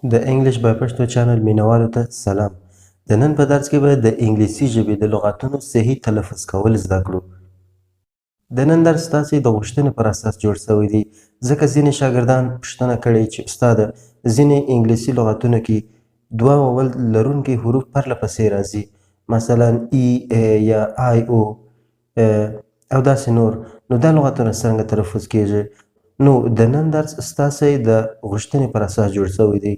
د انګلیش بای پښتو چینل مینوالو ته سلام. د نن په درس کې به د انګلیسي ژبې د لغاتونو صحیح تلفظ کول زده کړو. د نن درس ستاسې د غوښتنې پر اساس جوړ شوی دی، ځکه ځینې شاګردان پوښتنه کړې چې استاده ځینې انګلیسي لغاتونو کې دوه واول لرونکي حروف پرله پسې راځي، مثلا ای ای یا آی او او داسې نور، نو دا لغاتونه څنګه تلفظ کیږي؟ نو د نن درس ستاسې د غوښتنې پر اساس جوړ شوی دی.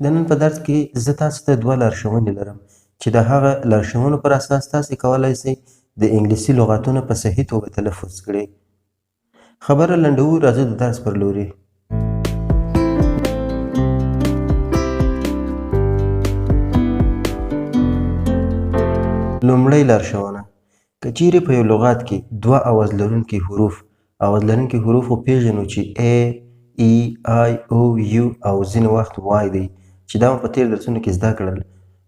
د نن په درس کې زه تاسو ته دوه لارښوونې لرم چې د هغه لارښوونو پر اساس تاسې کولی شئ د انګلیسي لغاتونه په صحیح توګه تلفظ کړئ. خبره لنډوو، راځو د درس پر لوري. لومړی لارښوونه: که چیرې په یو لغات کې دوه اواز لرونکي حروف وپېژنو چې ا، ای، آی، او، یو او ځینې وخت وای دی چې دا مو په تېر درسونو کې زده کړل.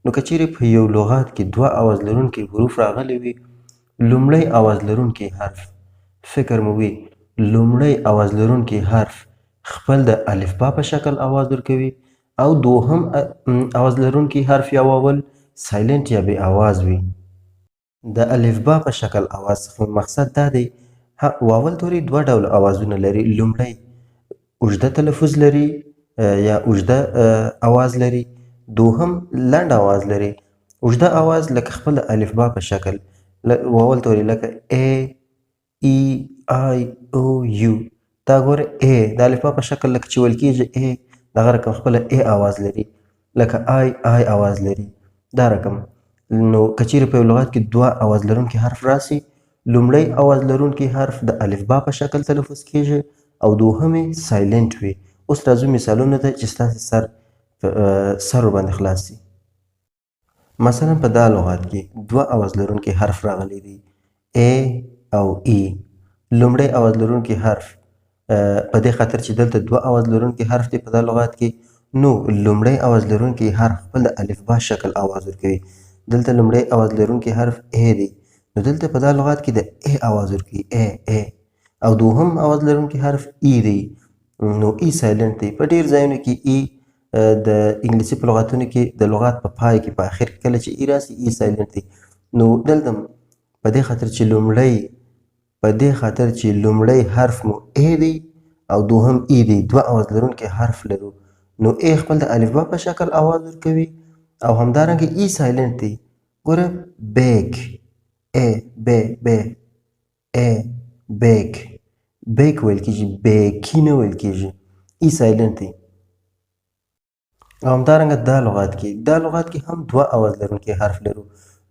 نو که چیرې په یو لغات کې دوه اواز لرونکي حروف راغلي وي، لومړی اواز لرونکی حرف، فکر مو وي لومړی اواز لرونکی حرف خپل د الفبا په شکل اواز ورکوي او دوهم اواز لرونکی حرف یا واول سایلنټ یا بې اواز وي. د الفبا په شکل اواز څخه مقصد دا دی واول توري دوه ډوله اوازونه لري. لومړی اوږده تلفظ لري یا اوږده اواز لري، دوهم لنډ اواز لري. اوږده اواز لکه خپل الفبا په شکل واول توري لکه ا، ای، آی، او، یو. دا ګوره ا د الفبا په شکل لکه چې ویل کېږي ا دغه رقم خپله ا اواز لري، لکه آی اواز لري، دا رقم. نو که چیرې په یو لغت کې دوه اواز لرونکي حرف راسي، لومړی اواز لرونکی حرف د الفبا په شکل تلفظ کیږي او دوهم یې سایلنټ وي. اوس راځو مثالونو ته چې ستاسې سر ورباندې خلاص شي. مثلا په دا لغات کې دوه اواز لرونکي حرف راغلی دی ا او ای. لومړی اواز لرونکی حرف په دې خاطر چې دلته دوه اواز لرونکي حرف دی په دا لغات کې، نو لومړی اواز لرونکی حرف خپل د الفبا شکل اواز ورکوي. دلته لومړی اواز لرونکی حرف ا دی، نو دلته په دا لغات کې د ا اواز ورکوي ا او دوهم اواز لرونکی حرف ای دی، نو ای سایلنټ دی. په ډیر ځایونو کې ای د انګلیسي په لغاتونو کې د لغات په پای کې په اخر کې کله چې ای راسي ای سایلنټ دی. نو دلته په دې خاطر چې لومړی حرف مو ا دی او دوهم ای دی، دوه اواز لرونکی حرف لرو، نو ا خپل د الفبا په شکل اواز ورکوي او همدارنګه ای سایلنټ دی. ګوره بیک ا بیک ویل کېږي، بیکي نه ویل کېږي، ای سایلنټ دی. او همدارنګه دا لغات کې هم دوه اواز لرونکي حرف لرو،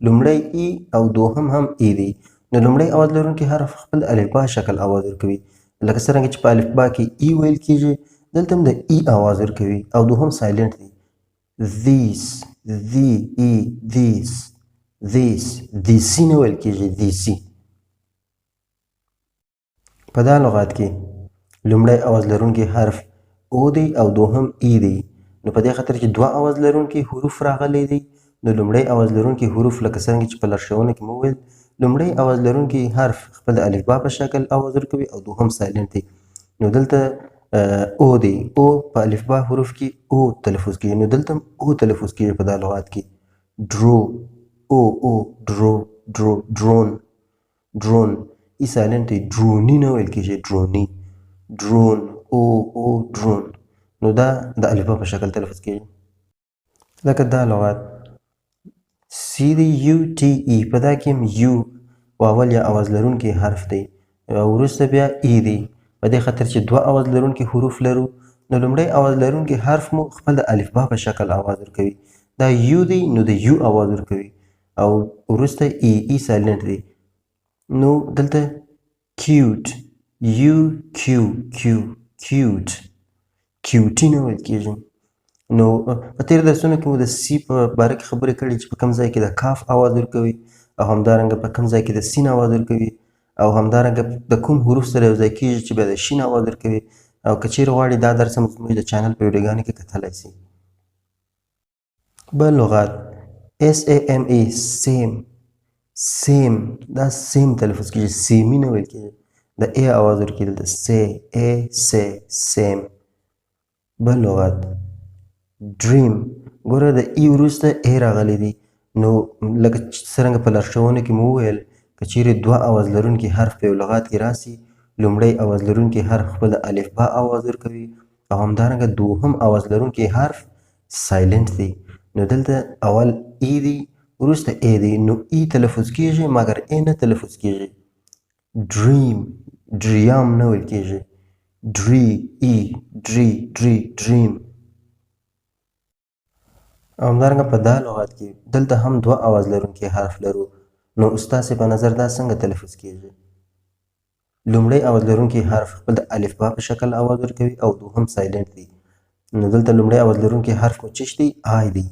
لومړی ای او دوهم هم ای دی. نو لومړی اواز لرونکی حرف خپل الفبا شکل اواز ورکوي، لکه څرنګه چې په الفبا کې ای ویل کېږي دلته هم د ای اواز ورکوي او دوهم سایلنټ دی. دیسی نه ویل کېږي، دیسی. په دا لغات کې لومړی اواز لرونکی حرف او دی او دوهم ای دی، نو په دې خاطر چې دوه اواز لرونکي حروف راغلی دی، نو لومړی اواز لرونکي حروف لکه څرنګه چې په لارښوونه کې مو وویل لومړی اواز لرونکی حرف خپل د الفبا په شکل اواز ورکوي او دوهم سایلنټ دی. نو دلته او دی، او په الفبا حروف کې او تلفظ کېږي، نو دلته هم او تلفظ کېږي په دا لغات کې. ډرو ډرون ای سایلنټ دی، ډروني نه ویل کېږي، ډروني. ډرون ډرون، نو دا د الفبا په شکل تلفظ کېږي. لکه دا لغات سی دی یو ټي ای، په دا کې هم یو واول یا اواز لرونکی حرف دی او وروسته بیا ای دی. په دې خاطر چې دوه اواز لرونکي حروف لرو، نو لومړی اواز لرونکی حرف مو خپل د الفبا په شکل اواز ورکوي. دا یو دی، نو د یو اواز ورکوي او وروسته ای سایلنټ دی. نو دلته کیوټ کیوټي نه ویل کېږي. نو په تېر درسونو کې مو د سی په باره کې خبرې کړي چې په کوم ځای کې د کاف اواز ورکوي او همدارنګه په کوم ځای کې د سین اواز ورکوي او همدارنګه د کوم حروف سره یو ځای کېږي چې بیا د شین اواز ورکوي. او که چیرې غواړئ دا درس هم زموږ د چینل په ویډیوګانو کې کتلی شئ. بل لغات SAME سیم، دا سیم تلفظ کېږي، سیمي نه ویل کېږي، د ای اواز ورکېږي دلته سیم. بل لغت ډریم ګوره د ای وروسته ای راغلی دی نو لکه څرنګه په لارښوونه کې مو وویل که چیرې دوه اواز لرونکي حرف په یو لغات کې راسي لومړی اواز لرونکي حرف خپل الفبا اواز ورکوي او همدارنګه دوهم اواز لرونکي حرف سایلنټ دی نو دلته اول ای دی وروسته ای دی نو ای تلفظ کیږي مګر ای نه تلفظ کیږي ډریم ډریام نه ویل کیږي ډری ای ډری ډری ډریم او همدارنګه په دا لغات کې دلته هم دوه اواز لرونکي حرف لرو نو ستاسې په نظر دا څنګه تلفظ کیږي لومړی اواز لرونکي حرف خپل د الفبا په شکل اواز ورکوي او دوهم سایلنټ دی نو دلته لومړی اواز لرونکي حرف مو چش دی آی دی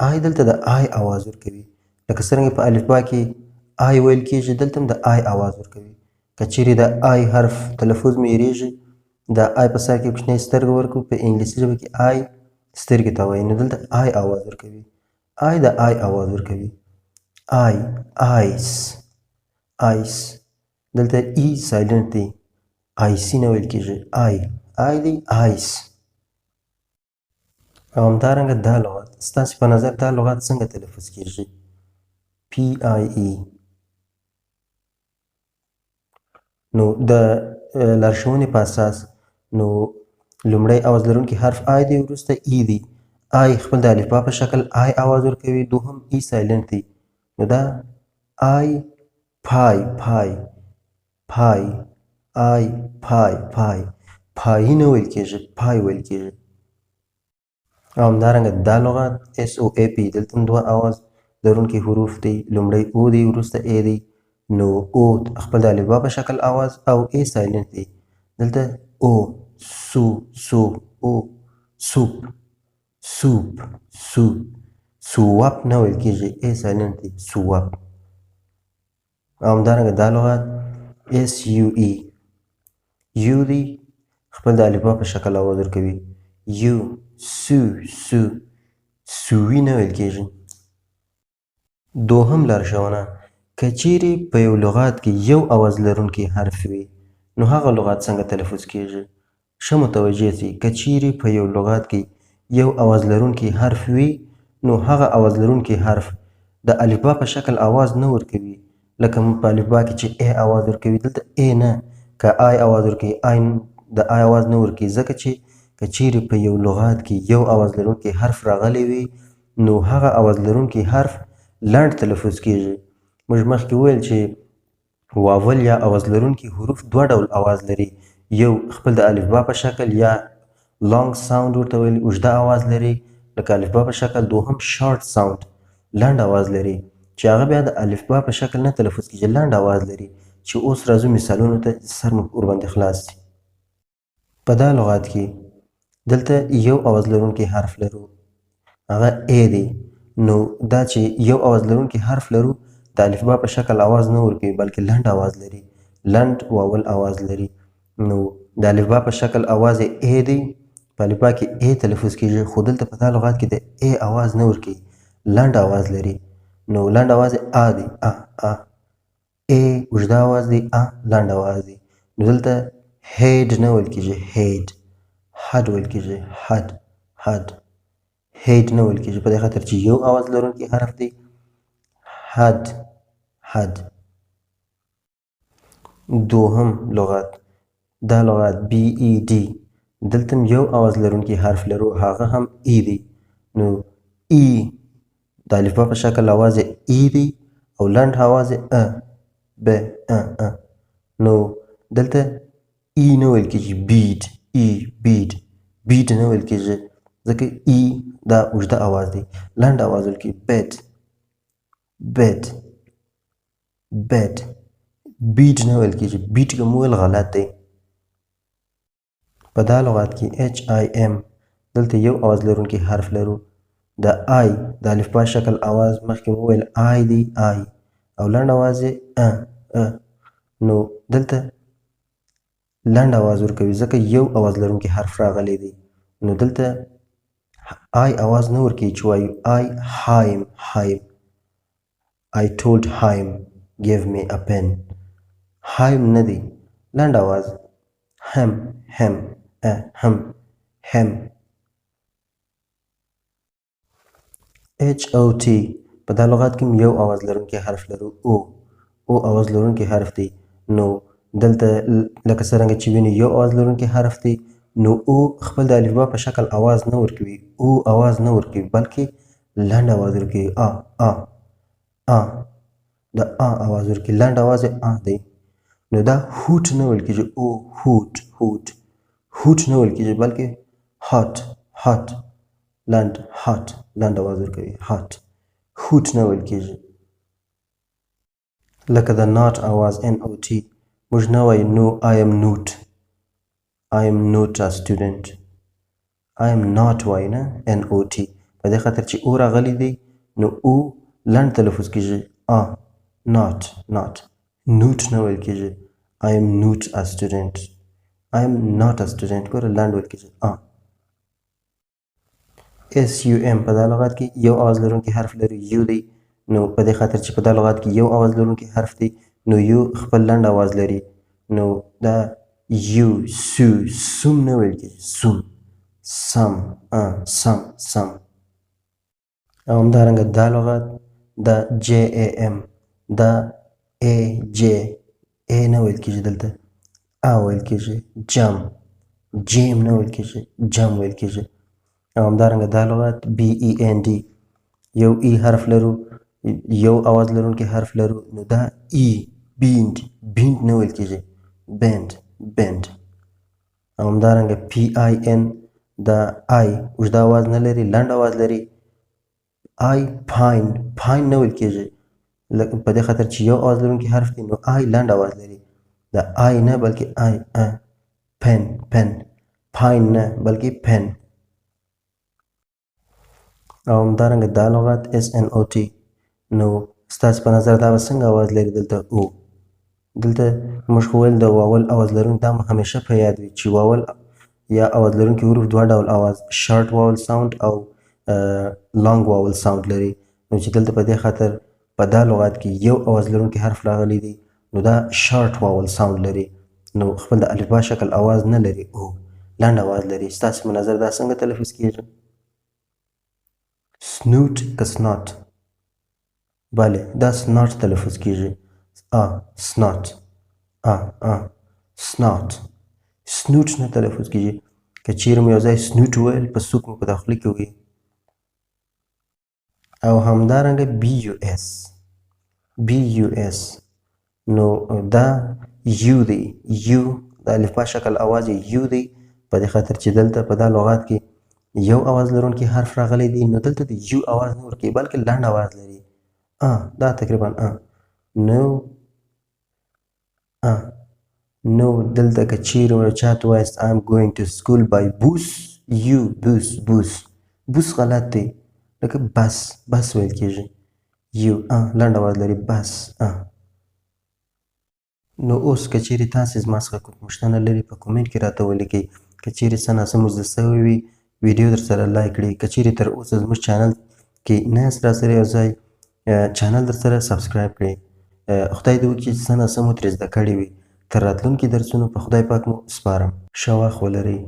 آی دلته د آی اواز ورکوي لکه څرنګه په الفبا کې آی ویل کیږي دلته هم د آی اواز ورکوي که چیرې د آی حرف تلفظ مو هېرېږي د آی په سر کې کوچنۍ سترګه ورکړو په انګلیسي ژبه کې آی سترګې ته وایي نو دلته آی اواز ورکوي آی د آی اواز ورکوي آی آیس آیس دلته ای سایلنټ دی آیسی نه ویل کیږي آی دی آیس او همدارنګه دا لغت ستاسې په نظر دا لغت څنګه تلفظ کیږي پی آی ای نو د لارښوونې په اساس نو لومړی اواز لرونکی حرف آی دی وروسته ای دی آی خپل د الفبا په شکل آی اواز ورکوي دوهم ای سایلنټ دی نو دا آی پای پای پای آی پای پای پایي نه ویل کیږي پای ویل کیږي او همدارنګه دا لغت اس او ای پی دلته هم دوه اواز لرونکي حروف دی لومړی او دی وروسته ای دی نو او خپل د الفبا په شکل اواز او ای سایلنټ دی دلته او سو سو او سوپ سوپ سوپ سوپ نه ویل کیږي ای سایلنټ دی سوپ او همدارنګه دا لغت اس یو ای یو دی خپل د الفبا په شکل اواز ورکوي یو سو سو سوي نه ویل کیږي دوهم لارښوونه که چیرې په یو لغات کې یو اواز لرونکی حرف وي نو هغه لغات څنګه تلفظ کیږي ښه متوجه سئ که چیرې په یو لغات کې یو اواز لرونکی حرف وي نو هغه اواز لرونکی حرف د الفبا په شکل اواز نه ورکوي لکه په الفبا کې چې ای اواز ورکوي دلته ای نه که آی اواز ورکوي آی د آی اواز نه ورکوي ځکه چې که چیرې په یو لغات کې یو اواز لرونکی حرف راغلی وي نو هغه اواز لرونکی حرف لنډ تلفظ کیږي موږ مخکې وویل چې واول یا اواز لرونکي حروف دوه ډول اواز لري یو خپل د الفبا په شکل یا لانګ ساوند ورته ویل اوږده اواز لري لکه الفبا په شکل دوهم شارټ ساوند لنډ اواز لري چې هغه بیا د الفبا په شکل نه تلفظ کیږي لنډ اواز لري چې اوس راځو مثالونو ته سر مو ورباندې خلاص شي په دا لغات کې دلته یو اواز لرونکی حرف لرو هغه ای دی نو دا چې یو اواز لرونکی حرف لرو د الفبا په شکل اواز نه ورکوي بلکې لنډ اواز لري لنډ واول اواز لري نو د الفبا په شکل اواز ای دی په الفبا کې ای تلفظ کیږي خو دلته په دا لغات کې د ای اواز نه ورکوي لنډ اواز لري نو لنډ اواز ا دی ا ای اوږده اواز دی لنډ اواز دی نو دلته هیډ نه ویل کیږي هیډ هډ ویل کیږي هډ هډ هیډ نه ویل کیږي په دې خاطر چې یو اواز لرونکی حرف دی حد حد دوهم لغت دا لغت بی ای ډي دلته یو اواز لرونکی حرف لرو هغه هم ای دی نو ای د الفبا په شکل اواز ای دی او لنډ اواز ب نو دلته ای نه ویل کیږي بیډ ای بیډ بیډ نه ویل کیږي ځکه ای دا اوږده اواز دی لنډ اواز ویل کیږي بد بد بد بیډ نه ویل کیږي بیډ که مو ویل غلط دی په دا لغات کې اچ آی ام دلته یو اواز لرونکی حرف لرو د آی د الفبا شکل اواز مخکې مو ویل آی دی آی او لنډ اواز یې نو دلته لنډ اواز ورکوي ځکه یو اواز لرونکی حرف راغلی دی نو دلته آی اواز نه ورکوي چې وایو آی هایم هایم I told him give me a pen هایم نه دی لنډ اواز هم هم هم هم HOT په دا لغات کې یو اواز لرونکی حرف لرو او اواز لرونکی حرف دی نو دلته لکه څرنګه چې ویني یو اواز لرونکی حرف دی نو او خپل د الفبا په شکل اواز نه ورکوي او اواز نه ورکوي بلکې لنډ اواز ورکوي ا د اواز ورکوي لنډ اواز یې دی نو دا هوټ نه ویل کېږي او هوټ نه ویل کېږي بلکې هات لنډ اواز ورکوي هات هوټ نه ویل کېږي لکه د ناټ اواز NOT موږ نه وایو نو I am not a student I am not وایو نه NOT په دې خاطر چې او راغلی دی نو او لنډ تلفظ کېږي not نوټ نه ویل کېږي I am not a student ګوره لنډ ویل کېږي SUM په دا لغات کې یو اواز لرونکی حرف لري یو دی نو په دې خاطر چې په دا لغات کې یو اواز لرونکی حرف دی نو یو خپل لنډ اواز لري نو دا یو سوم نه ویل کېږي سم او همدارنګه دا لغات دا JAM دا AJ نه ویل کېږي دلته ویل کېږي جیم نه ویل کېږي جم ویل کېږي او همدارنګه دا لغات BEND یو حرف لرو یو اواز لرونکی حرف لرو نو دا بیند نه ویل کېږي بند او همدارنګه PIN دا اوږده اواز نه لري لنډ اواز لري پاین نه ویل کېږي په دې خاطر چې یو اواز لرونکی حرف دی نو لنډ اواز لري دا نه بلکې پن پاین نه بلکې پن او همدارنګه دا لغات SNOT نو ستاسو په نظر دا به څنګه اواز لري دلته موږ خو ویل د واول اواز لرونکی دا مو همیشه په یاد وي چې واول یا اواز لرونکي حروف دوه ډول اواز شارټ واول ساوند او لانګ واول ساوند لري نو چې دلته په دې خاطر په دا لغات کې یو اواز لرونکی حرف راغلی دی نو دا شارټ واول ساوند لري نو خپل د الفبا شکل اواز نه لري لنډ اواز لري ستاسو په نظر دا څنګه تلفظ کېږي سنوټ که سناټ بله دا سناټ تلفظ کېږي سناټ سنوټ نه تلفظ کېږي که چیرې مو یو ځای سنوټ وویل په سوک مو په داخله کې وي او همدارنګه BUS نو دا یو دی د الفبا شکل اواز یو دی په دې خاطر چې دلته په دا لغات کې یو اواز لرونکی حرف راغلی دی نو دلته د یو اواز نه ورکوي بلکې لنډ اواز لري دا تقریبا نو دلته که چیرې چاته وایاست I am going to school by bus بوس غلط دی لکه بس ویل کېږي لنډ اواز لري بس نو اوس که چیرې تاسې زما څخه کوم پوښتنه لري په کومنټ کې راته ولیکئ که چیرې څه ناسم زده سوی وي ویډیو در سره لایک کړئ که چیرې تر اوسه زموږ چینل کې نه یاست راسره یو ځای چینل در سره سبسکرایب کړئ خدای دې وکړي چې څه ناسم مو ترې زده کړي وي تر راتلونکي درسونو په خدای پاک مو سپارم ښه وخت ولرئ